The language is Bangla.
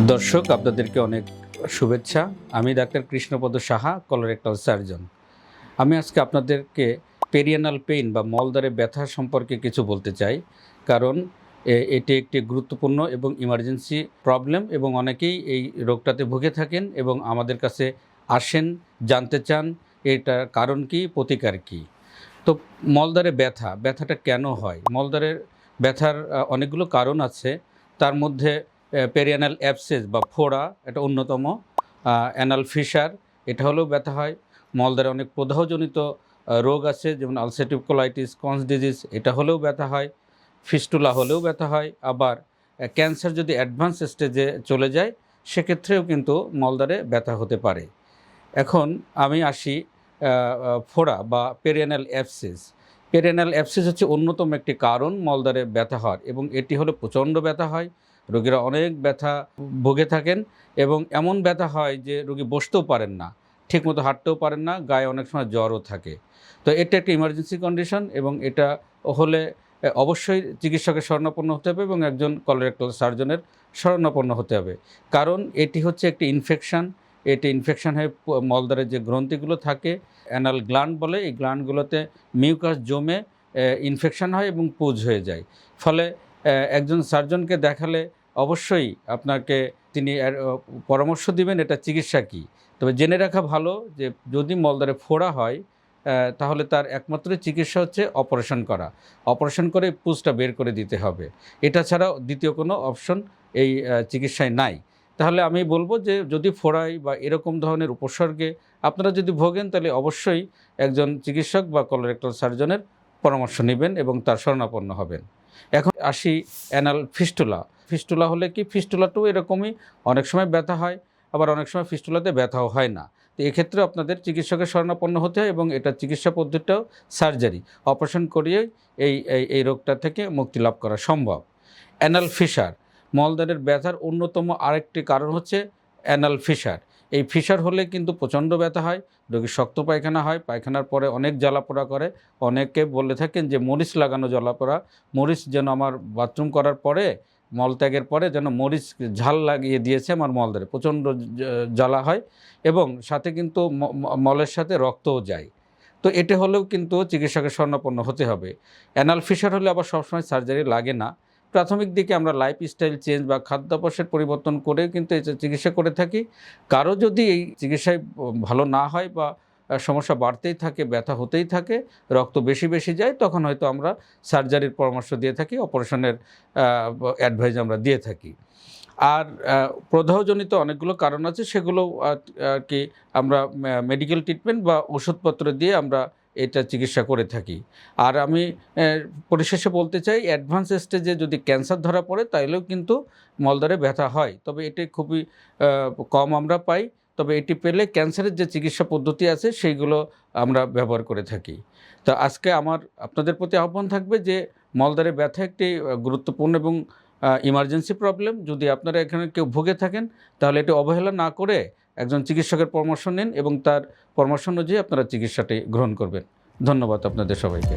দর্শক আপনাদেরকে অনেক শুভেচ্ছা। আমি doctor Krishnapada Saha, colorectal surgeon. আমি আজকে আপনাদেরকে পেরিয়ানাল পেইন বা মলদ্বারে ব্যথা সম্পর্কে কিছু বলতে চাই, কারণ এটি একটি গুরুত্বপূর্ণ এবং ইমার্জেন্সি প্রবলেম এবং অনেকেই এই রোগটাতে ভুগে থাকেন এবং আমাদের কাছে আসেন, জানতে চান এটার কারণ কী, প্রতিকার কী। তো মলদ্বারে ব্যথাটা কেন হয়? মলদ্বারের ব্যথার অনেকগুলো কারণ আছে। তার মধ্যে পেরিয়ানাল অ্যাবসেস বা ফোড়া এটা অন্যতম। অ্যানাল ফিশার এটা হলেও ব্যথা হয়। মলদ্বারে অনেক প্রদাহজনিত রোগ আছে, যেমন আলসারেটিভ কোলাইটিস, কনস ডিজিজ, এটা হলেও ব্যথা হয়। ফিস্টুলা হলেও ব্যথা হয়। আবার ক্যান্সার যদি অ্যাডভান্স স্টেজে চলে যায়, সেক্ষেত্রেও কিন্তু মলদ্বারে ব্যথা হতে পারে। এখন আমি আসি ফোড়া বা পেরিয়ানাল অ্যাবসেস। পেরিয়ানাল অ্যাবসেস হচ্ছে অন্যতম একটি কারণ মলদ্বারে ব্যথা হওয়ার, এবং এটি হলো প্রচণ্ড ব্যথা হয়। রোগীরা অনেক ব্যথা ভুগে থাকেন এবং এমন ব্যথা হয় যে রোগী বসতেও পারেন না, ঠিকমতো হাঁটতেও পারেন না, গায়ে অনেক সময় জ্বরও থাকে। তো এটা একটা ইমার্জেন্সি কন্ডিশন এবং এটা হলে অবশ্যই চিকিৎসকের শরণাপন্ন হতে হবে এবং একজন কলোরেক্টাল সার্জনের শরণাপন্ন হতে হবে। কারণ এটি হচ্ছে একটি ইনফেকশান। এটি ইনফেকশান হয়ে মলদ্বারের যে গ্রন্থিগুলো থাকে, অ্যানাল গ্ল্যান্ড বলে, এই গ্ল্যান্ডগুলোতে মিউকাস জমে ইনফেকশান হয় এবং পুজ হয়ে যায়। ফলে একজন সার্জনকে দেখালে অবশ্যই আপনাকে তিনি পরামর্শ দিবেন এটা চিকিৎসা কী। তবে জেনে রাখা ভালো যে যদি মলদ্বারে ফোড়া হয় তাহলে তার একমাত্র চিকিৎসা হচ্ছে অপারেশন করা। অপারেশন করে পুজটা বের করে দিতে হবে। এটা ছাড়া দ্বিতীয় কোনো অপশন এই চিকিৎসায় নাই। তাহলে আমি বলবো যে যদি ফোড়ায় বা এরকম ধরনের উপসর্গে আপনারা যদি ভোগেন, তাহলে অবশ্যই একজন চিকিৎসক বা কলোরেক্টাল সার্জনের পরামর্শ নেবেন এবং তার শরণাপন্ন হবেন। এখন আসি অ্যানাল ফিস্টুলা। ফিস্টুলা হলে কি, ফিস্টুলাটাও এরকমই, অনেক সময় ব্যথা হয়, আবার অনেক সময় ফিস্টুলাতে ব্যথাও হয় না। তো এক্ষেত্রে আপনাদের চিকিৎসকের শরণাপন্ন হতে হয় এবং এটা চিকিৎসা পদ্ধতিটাও সার্জারি, অপারেশন করিয়ে এই রোগটা থেকে মুক্তি লাভ করা সম্ভব। অ্যানাল ফিশার, মলদ্বারের ব্যথার অন্যতম আরেকটি কারণ হচ্ছে অ্যানাল ফিশার। এই ফিশার হলে কিন্তু প্রচণ্ড ব্যথা হয়, রোগীর শক্ত পায়খানা হয়, পায়খানার পরে অনেক জ্বালাপোড়া করে। অনেকে বলে থাকেন যে মরিচ লাগানো জ্বালাপোড়া, মরিচ যেন আমার বাথরুম করার পরে, মলত্যাগের পরে যেন মরিচ ঝাল লাগিয়ে দিয়েছে আমার মলদ্বারে, প্রচণ্ড জ্বালা হয় এবং সাথে কিন্তু মলের সাথে রক্তও যায়। তো এটা হলেও কিন্তু চিকিৎসকের শরণাপন্ন হতে হবে। অ্যানাল ফিশার হলে আবার সবসময় সার্জারি লাগে না। প্রাথমিক দিকে আমরা লাইফস্টাইল চেঞ্জ বা খাদ্যাভ্যাসের পরিবর্তন করে কিন্তু এই চিকিৎসা করে থাকি। কারো যদি এই চিকিৎসায় ভালো না হয় বা সমস্যা বাড়তেই থাকে, ব্যথা হতেই থাকে, রক্ত বেশি যায়, তখন হয়তো আমরা সার্জারির পরামর্শ দিয়ে থাকি, অপারেশনের অ্যাডভাইস আমরা দিয়ে থাকি। আর প্রদাহজনিত অনেকগুলো কারণ আছে, সেগুলো আর কি আমরা মেডিকেল ট্রিটমেন্ট বা ওষুধপত্র দিয়ে আমরা এটা চিকিৎসা করে থাকি। আর আমি পরিশেষে বলতে চাই, অ্যাডভান্স স্টেজে যদি ক্যান্সার ধরা পড়ে তাইলেও কিন্তু মলদ্বারে ব্যথা হয়, তবে এটি খুবই কম আমরা পাই। তবে এটি পেলে ক্যান্সারের যে চিকিৎসা পদ্ধতি আছে সেইগুলো আমরা ব্যবহার করে থাকি। তো আজকে আমার আপনাদের প্রতি আহ্বান থাকবে যে মলদ্বারে ব্যথা একটি গুরুত্বপূর্ণ এবং ইমার্জেন্সি প্রবলেম। যদি আপনারা এখানে কেউ ভুগে থাকেন, তাহলে এটি অবহেলা না করে একজন চিকিৎসকের পরামর্শ নিন এবং তার পরামর্শ অনুযায়ী আপনারা চিকিৎসাটি গ্রহণ করবেন। ধন্যবাদ আপনাদের সবাইকে।